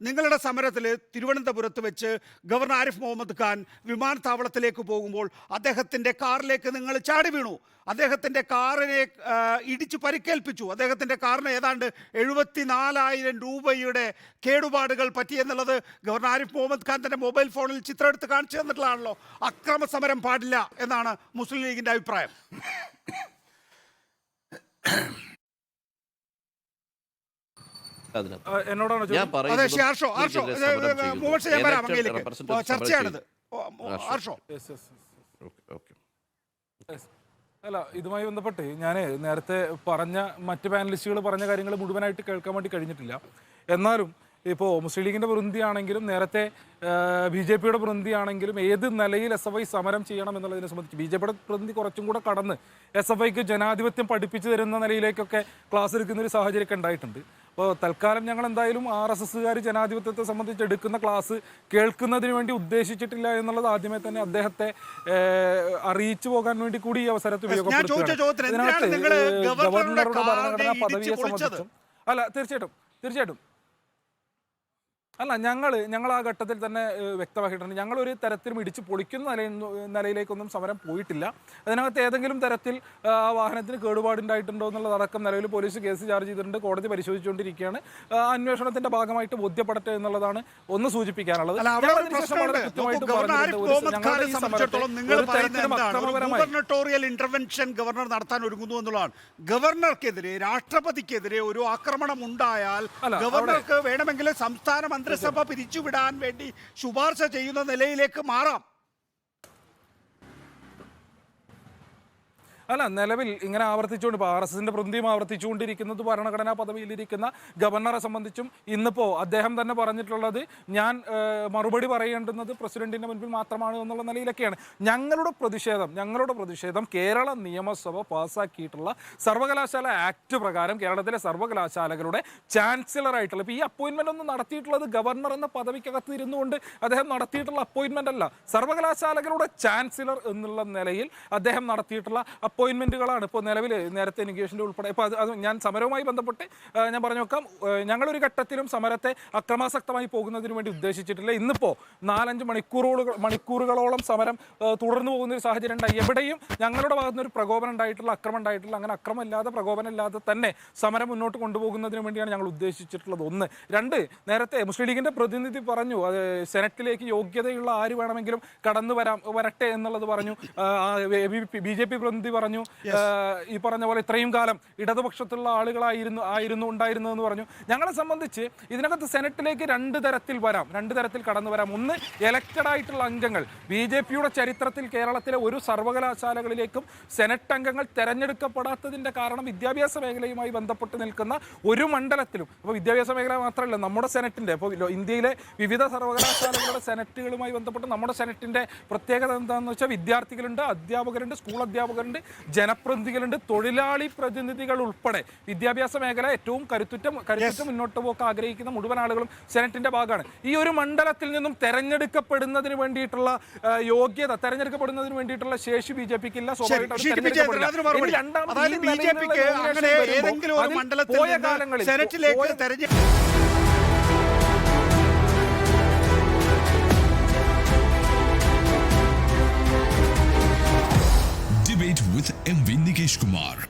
നിങ്ങളുടെ സമരത്തിൽ തിരുവനന്തപുരത്ത് വെച്ച് ഗവർണർ ആരിഫ് മുഹമ്മദ് ഖാൻ വിമാനത്താവളത്തിലേക്ക് പോകുമ്പോൾ അദ്ദേഹത്തിന്റെ കാറിലേക്ക് നിങ്ങൾ ചാടി വീണു. അദ്ദേഹത്തിന്റെ കാറിനെ ഇടിച്ചു പരിക്കേൽപ്പിച്ചു. അദ്ദേഹത്തിന്റെ കാറിന് ഏതാണ്ട് 74,000 രൂപയുടെ കേടുപാടുകൾ പറ്റിയെന്നുള്ളത് ഗവർണർ ആരിഫ് മുഹമ്മദ് ഖാൻ തന്റെ മൊബൈൽ ഫോണിൽ ചിത്രം എടുത്ത് കാണിച്ചു തന്നിട്ടുള്ളതാണല്ലോ. അക്രമ സമരം പാടില്ല എന്നാണ് മുസ്ലിം ലീഗിന്റെ അഭിപ്രായം. ചർച്ചയാണിത്. അല്ല, ഇതുമായി ബന്ധപ്പെട്ട് ഞാൻ നേരത്തെ പറഞ്ഞ മറ്റ് പാനലിസ്റ്റുകൾ പറഞ്ഞ കാര്യങ്ങൾ മുഴുവനായിട്ട് കേൾക്കാൻ വേണ്ടി കഴിഞ്ഞിട്ടില്ല. എന്നാലും ഇപ്പോൾ മുസ്ലിം ലീഗിൻ്റെ പ്രതിനിധിയാണെങ്കിലും നേരത്തെ BJP യുടെ പ്രതിനിധിയാണെങ്കിലും ഏത് നിലയിൽ SFI സമരം ചെയ്യണം എന്നുള്ളതിനെ സംബന്ധിച്ച് BJP യുടെ പ്രതിനിധി കുറച്ചും കൂടെ കടന്ന് SFIക്ക് ജനാധിപത്യം പഠിപ്പിച്ചു തരുന്ന നിലയിലേക്കൊക്കെ ക്ലാസ് എടുക്കുന്നൊരു സാഹചര്യമൊക്കെ ഉണ്ടായിട്ടുണ്ട്. അപ്പോൾ തൽക്കാലം ഞങ്ങൾ എന്തായാലും RSSകാർ ജനാധിപത്യത്തെ സംബന്ധിച്ച് എടുക്കുന്ന ക്ലാസ് കേൾക്കുന്നതിന് വേണ്ടി ഉദ്ദേശിച്ചിട്ടില്ല എന്നുള്ളത് ആദ്യമേ തന്നെ അദ്ദേഹത്തെ അറിയിച്ചു പോകാൻ വേണ്ടി കൂടി ഈ അവസരത്തിൽ ഉപയോഗപ്പെടുത്തുകയാണ്. ഗവർണറുടെ ഭരണഘടനാ പദവിയെ സംബന്ധിച്ചും അല്ല, തീർച്ചയായിട്ടും അല്ല, ഞങ്ങൾ ആ ഘട്ടത്തിൽ തന്നെ വ്യക്തമാക്കിയിട്ടുണ്ട്. ഞങ്ങളൊരു തരത്തിലും ഇടിച്ച് പൊളിക്കുന്ന നിലയിലേക്കൊന്നും സമരം പോയിട്ടില്ല. അതിനകത്ത് ഏതെങ്കിലും തരത്തിൽ ആ വാഹനത്തിന് കേടുപാടുണ്ടായിട്ടുണ്ടോ എന്നുള്ളതടക്കം നിലവിൽ പോലീസ് കേസ് ചാർജ് ചെയ്തിട്ടുണ്ട്. കോടതി പരിശോധിച്ചുകൊണ്ടിരിക്കുകയാണ്. അന്വേഷണത്തിന്റെ ഭാഗമായിട്ട് ബോധ്യപ്പെടട്ടെ എന്നുള്ളതാണ് ഒന്ന് സൂചിപ്പിക്കാനുള്ളത്. ഇന്റർവെൻഷൻ ഗവർണർ നടത്താൻ ഒരുങ്ങുന്നു എന്നുള്ളതാണ്. ഗവർണർക്കെതിരെ, രാഷ്ട്രപതിക്കെതിരെ ഒരു ആക്രമണം ഉണ്ടായാൽ ഗവർണർക്ക് വേണമെങ്കിൽ സംസ്ഥാന മന്ത്രിസഭ പിരിച്ചുവിടാൻ വേണ്ടി ശുപാർശ ചെയ്യുന്ന നിലയിലേക്ക് മാറാം. അല്ല, നിലവിൽ ഇങ്ങനെ ആവർത്തിച്ചുകൊണ്ട് ഇപ്പോൾ RSSന്റെ പ്രതിനിധിയും ആവർത്തിച്ചുകൊണ്ടിരിക്കുന്നത് ഭരണഘടനാ പദവിയിലിരിക്കുന്ന ഗവർണറെ സംബന്ധിച്ചും ഇന്നിപ്പോൾ അദ്ദേഹം തന്നെ പറഞ്ഞിട്ടുള്ളത് ഞാൻ മറുപടി പറയേണ്ടുന്നത് പ്രസിഡന്റിന്റെ മുൻപിൽ മാത്രമാണ് എന്നുള്ള നിലയിലൊക്കെയാണ്. ഞങ്ങളുടെ പ്രതിഷേധം കേരള നിയമസഭ പാസ്സാക്കിയിട്ടുള്ള സർവകലാശാല ആക്ട് പ്രകാരം കേരളത്തിലെ സർവകലാശാലകളുടെ ചാൻസലറായിട്ടുള്ള ഇപ്പോൾ ഈ അപ്പോയിന്റ്മെന്റ് ഒന്നും നടത്തിയിട്ടുള്ളത് ഗവർണർ എന്ന പദവിക്കകത്ത് ഇരുന്നുകൊണ്ട് അദ്ദേഹം നടത്തിയിട്ടുള്ള അപ്പോയിന്റ്മെന്റ് അല്ല. സർവകലാശാലകളുടെ ചാൻസലർ എന്നുള്ള നിലയിൽ അദ്ദേഹം നടത്തിയിട്ടുള്ള അപ്പോയിൻമെൻറ്റുകളാണ് ഇപ്പോൾ നിലവിൽ. നേരത്തെ നെഗോഷിയേഷൻ്റെ ഉൾപ്പെടെ ഇപ്പോൾ അത് ഞാൻ സമരവുമായി ബന്ധപ്പെട്ട് ഞാൻ പറഞ്ഞു നോക്കാം. ഞങ്ങളൊരു ഘട്ടത്തിലും സമരത്തെ അക്രമാസക്തമായി പോകുന്നതിന് വേണ്ടി ഉദ്ദേശിച്ചിട്ടില്ല. ഇന്നിപ്പോൾ 4-5 മണിക്കൂറുകളോളം സമരം തുടർന്നു പോകുന്നൊരു സാഹചര്യം ഉണ്ടായി. എവിടെയും ഞങ്ങളുടെ ഭാഗത്തുനിന്ന് ഒരു പ്രകോപനം ഉണ്ടായിട്ടുള്ള, അക്രമം ഉണ്ടായിട്ടില്ല. അങ്ങനെ അക്രമമില്ലാതെ, പ്രകോപനമില്ലാതെ തന്നെ സമരം മുന്നോട്ട് കൊണ്ടുപോകുന്നതിന് വേണ്ടിയാണ് ഞങ്ങൾ ഉദ്ദേശിച്ചിട്ടുള്ളത്. 1. 2, നേരത്തെ മുസ്ലിം ലീഗിൻ്റെ പ്രതിനിധി പറഞ്ഞു സെനറ്റിലേക്ക് യോഗ്യതയുള്ള ആര് വേണമെങ്കിലും വരട്ടെ എന്നുള്ളത് പറഞ്ഞു. BJP പ്രതിനിധി പറഞ്ഞു ഈ പറഞ്ഞ പോലെ ഇത്രയും കാലം ഇടതുപക്ഷത്തുള്ള ആളുകളായിരുന്നു ഉണ്ടായിരുന്നതെന്ന് പറഞ്ഞു. ഞങ്ങളെ സംബന്ധിച്ച് ഇതിനകത്ത് സെനറ്റിലേക്ക് 2 തരത്തിൽ കടന്നു വരാം. 1, എലക്റ്റഡ് ആയിട്ടുള്ള അംഗങ്ങൾ. BJPയുടെ ചരിത്രത്തിൽ കേരളത്തിലെ ഒരു സർവകലാശാലകളിലേക്കും സെനറ്റ് അംഗങ്ങൾ തെരഞ്ഞെടുക്കപ്പെടാത്തതിന്റെ കാരണം വിദ്യാഭ്യാസ മേഖലയുമായി ബന്ധപ്പെട്ട് നിൽക്കുന്ന ഒരു മണ്ഡലത്തിലും, അപ്പോൾ വിദ്യാഭ്യാസ മേഖല മാത്രമല്ല നമ്മുടെ സെനറ്റിന്റെ, ഇപ്പോൾ ഇന്ത്യയിലെ വിവിധ സർവകലാശാലകളുടെ സെനറ്റുകളുമായി ബന്ധപ്പെട്ട് നമ്മുടെ സെനറ്റിന്റെ പ്രത്യേകത എന്താണെന്ന് വെച്ചാൽ വിദ്യാർത്ഥികളുണ്ട്, അധ്യാപകരുണ്ട്, സ്കൂൾ അധ്യാപകരുണ്ട്, ജനപ്രതിനിധികളുണ്ട്, തൊഴിലാളി പ്രതിനിധികൾ ഉൾപ്പെടെ വിദ്യാഭ്യാസ മേഖല ഏറ്റവും കരുത്തുറ്റം മുന്നോട്ട് പോക്ക് ആഗ്രഹിക്കുന്ന മുഴുവൻ ആളുകളും സെനറ്റിന്റെ ഭാഗമാണ്. ഈ ഒരു മണ്ഡലത്തിൽ നിന്നും തെരഞ്ഞെടുക്കപ്പെടുന്നതിന് വേണ്ടിയിട്ടുള്ള യോഗ്യത, തെരഞ്ഞെടുക്കപ്പെടുന്നതിന് വേണ്ടിയിട്ടുള്ള ശേഷി BJPക്ക് ഇല്ല. പോയ കാലങ്ങളിൽ Debate with MV Nikesh Kumar.